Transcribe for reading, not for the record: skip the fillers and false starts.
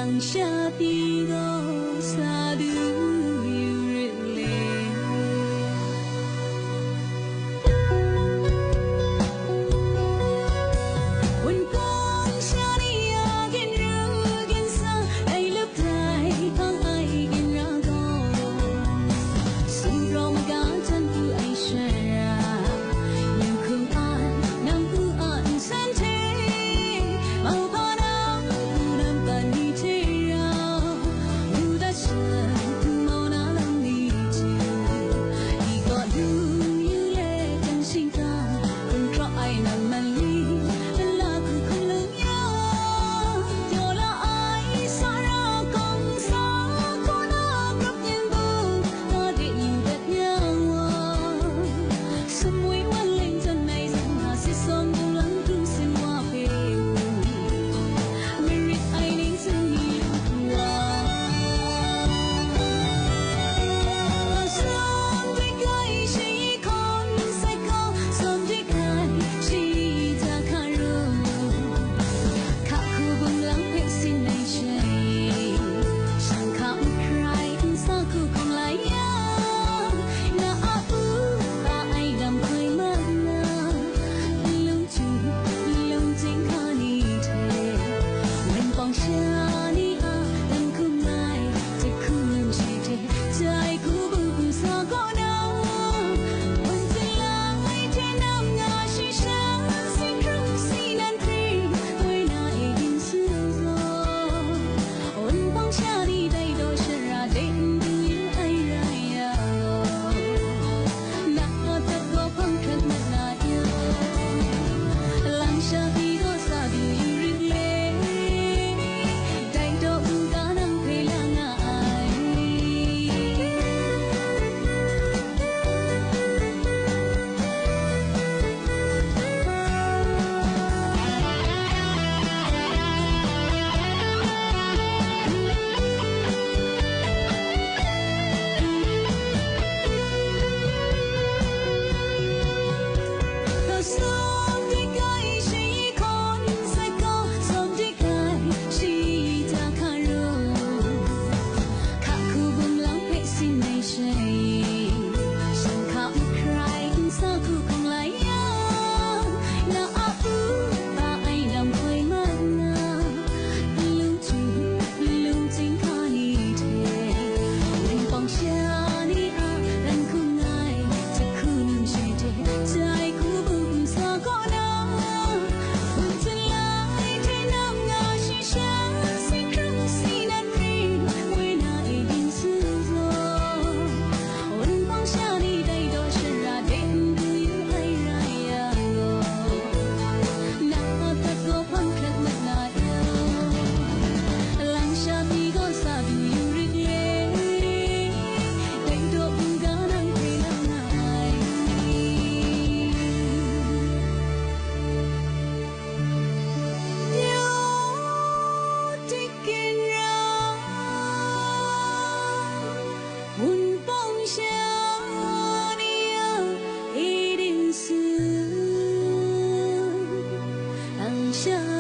lặng xa đi đó xa đưa yêu lệ when con xa đi à ghen rơ ghen xa ai lớp dài thang ai ghen ra go sung rong cả chân tu ai share nhưng không ai nằm cứ an san thế bao hoa nắng nằm bàn đi thế ra như đã sợ tu mau na lăng đi chiều đi gọi lưu như lệ chân sinh ta không cho ai nằm mà ly là cứ không lớn nhau giờ là ai xa ra công xa có na cấp nhân bưu ta để nhìn đẹp nhau sum muối quan lên chân này rằng hà sẽ son buông lắng thương xin hoa về Merit ai nín dưng nhiều qua sớm với cái chỉ con sẽ có sớm với cái chỉ ta khá rồi khá khu buông lắng hết xin này chạy chẳng khám cry xa khu không lại na ai làm hơi mất na lung chung lung chính khá ni thế mình bằng xa ni đừng không ai sẽ không chỉ thế trái khu buông xa có đâu mình chỉ lại thế nam ngà chỉ sáng xin rung xin ăn thi tôi lại in xưa rồi ôn bằng xa đi đây đôi sẽ ra đến như ai ra na thật có phong trần mặt na yêu lăng xa đi có xa đi yêu riêng lệ đây đâu cả năng thấy là ngại Thở sớm với cái chỉ con sẽ có sớm với cái chỉ ta khá rồi khá khu buông lắng hết xin này chạy chẳng khám cry xa khu không lại na ba ai làm hơi mất na lung chính khá ni thế mình bằng xa ni lần không ai sẽ không chỉ thế trái khu buông xa có đâu buồn chân lại thế nam ngà chỉ sáng xin rung xin ăn đi quên ai in xưa rồi ôn bằng xa đi đây đôi sẽ ra đến như ai ra na thật có phong trần mặt na yêu lăng xa đi có xa đi yêu riêng lệ đây đâu cả năng thấy là ngại nhớ thích kiên ra buồn bóng xa đi ý đến xưa lăng xa